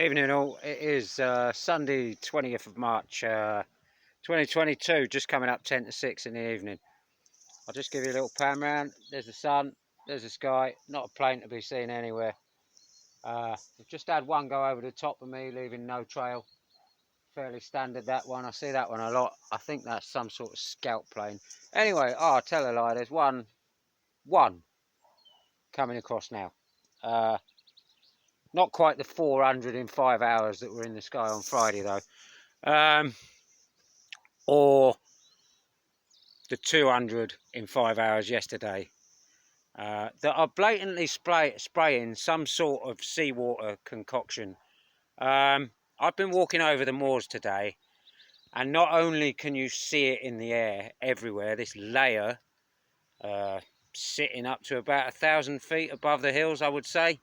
Evening all, it is Sunday 20th of March 2022, just coming up 10 to 6 in the evening. I'll just give you a little pan round. There's the sun, there's the sky, not a plane to be seen anywhere. We've just had one go over the top of me, leaving no trail. Fairly standard, that one. I see that one a lot. I think that's some sort of scout plane. Anyway, I'll tell a lie, there's one coming across now. Not quite the 400 in 5 hours that were in the sky on Friday though. Or the 200 in 5 hours yesterday, that are blatantly spraying some sort of seawater concoction. I've been walking over the moors today, and not only can you see it in the air everywhere, this layer sitting up to about 1,000 feet above the hills, I would say,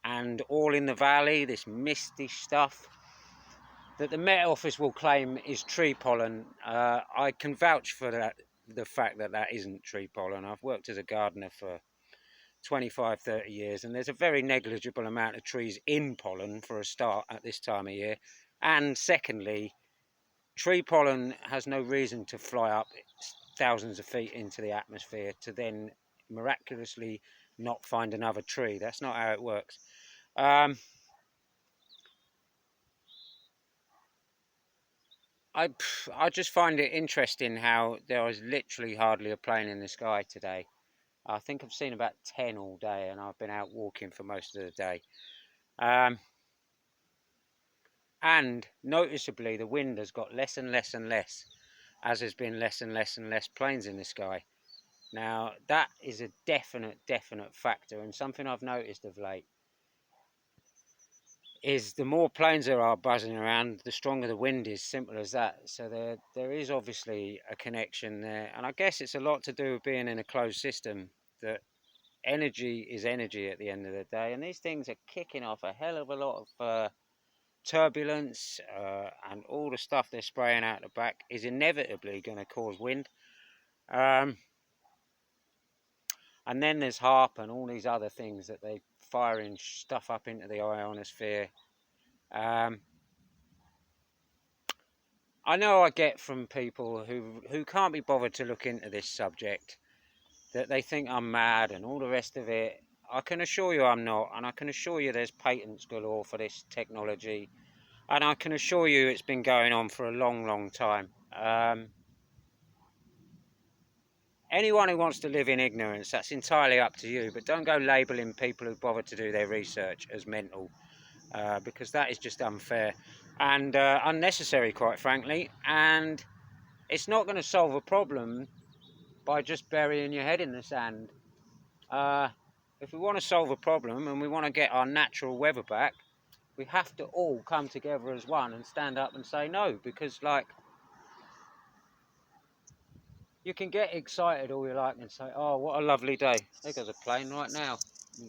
and all in the valley, this misty stuff that the Met Office will claim is tree pollen. I can vouch for that, the fact that that isn't tree pollen. I've worked as a gardener for 25-30 years, and there's a very negligible amount of trees in pollen for a start at this time of year. And secondly, tree pollen has no reason to fly up thousands of feet into the atmosphere to then miraculously not find another tree. That's not how it works. I just find it interesting how there is literally hardly a plane in the sky today. I think I've seen about 10 all day, and I've been out walking for most of the day. And noticeably the wind has got less and less and less, as there's been less and less and less planes in the sky. Now that is a definite factor, and something I've noticed of late is the more planes there are buzzing around, the stronger the wind is. Simple as that. So there is obviously a connection there, and I guess it's a lot to do with being in a closed system, that energy is energy at the end of the day, and these things are kicking off a hell of a lot of turbulence, and all the stuff they're spraying out the back is inevitably going to cause wind. And then there's HAARP and all these other things that they firing stuff up into the ionosphere. I know I get from people who can't be bothered to look into this subject that they think I'm mad and all the rest of it. I can assure you I'm not, and I can assure you there's patents galore for this technology, and I can assure you it's been going on for a long time. Anyone who wants to live in ignorance, that's entirely up to you, but don't go labelling people who bother to do their research as mental, because that is just unfair and unnecessary, quite frankly, and it's not going to solve a problem by just burying your head in the sand. If we want to solve a problem and we want to get our natural weather back, we have to all come together as one and stand up and say no, because like, you can get excited all you like and say, oh, what a lovely day. There goes a plane right now,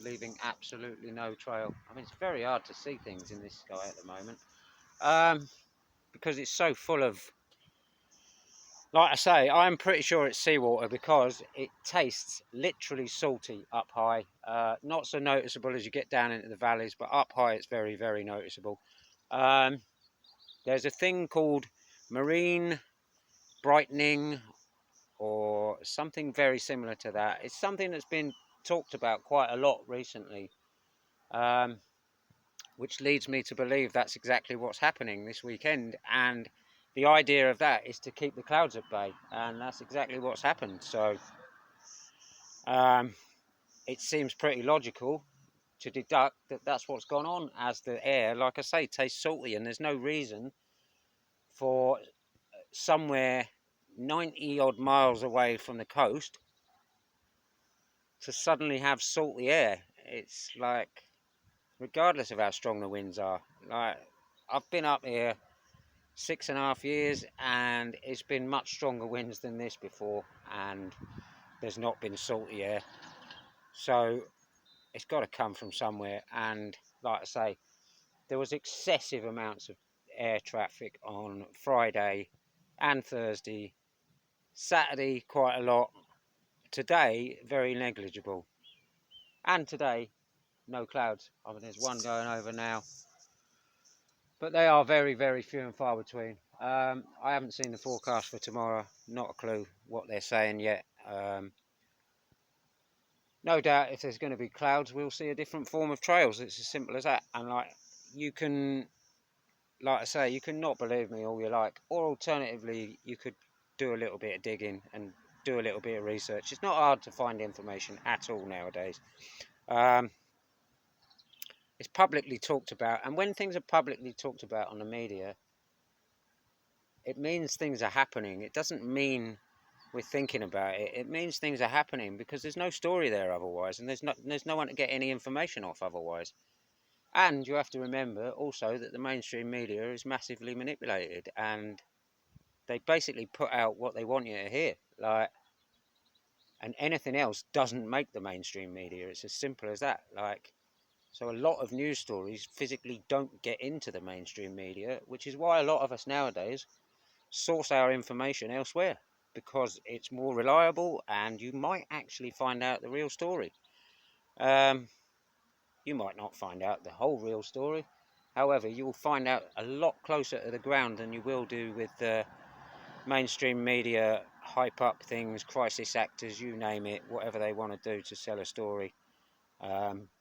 leaving absolutely no trail. I mean, it's very hard to see things in this sky at the moment, because it's so full of, like I say, I'm pretty sure it's seawater because it tastes literally salty up high. Not so noticeable as you get down into the valleys, but up high it's very noticeable. There's a thing called marine brightening, or something very similar to that. It's something that's been talked about quite a lot recently, which leads me to believe that's exactly what's happening this weekend, and the idea of that is to keep the clouds at bay, and that's exactly what's happened. So it seems pretty logical to deduct that that's what's gone on, as the air, like I say, tastes salty, and there's no reason for somewhere 90 odd miles away from the coast to suddenly have salty air. It's like, regardless of how strong the winds are, like, I've been up here 6.5 years and it's been much stronger winds than this before, and there's not been salty air. So it's got to come from somewhere, and like I say, there was excessive amounts of air traffic on Friday and Thursday. Saturday quite a lot. Today very negligible, and today no clouds. I mean, there's one going over now. but they are very, very few and far between. I haven't seen the forecast for tomorrow. Not a clue what they're saying yet. No doubt, if there's going to be clouds, we'll see a different form of trails. It's as simple as that. And like you can, like I say, you can not believe me all you like, or alternatively, you could do a little bit of digging and do a little bit of research. It's not hard to find information at all nowadays. Um, it's publicly talked about, and when things are publicly talked about on the media, it means things are happening. It doesn't mean we're thinking about it. It means things are happening because there's no story there otherwise, and there's no one to get any information off otherwise. And you have to remember also that the mainstream media is massively manipulated, and they basically put out what they want you to hear. And anything else doesn't make the mainstream media. It's as simple as that. So a lot of news stories physically don't get into the mainstream media, which is why a lot of us nowadays source our information elsewhere, because it's more reliable and you might actually find out the real story. You might not find out the whole real story. However, you will find out a lot closer to the ground than you will do with the mainstream media hype up things, crisis actors, you name it, whatever they want to do to sell a story,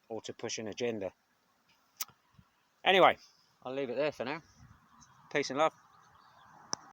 or to push an agenda. Anyway, I'll leave it there for now. Peace and love.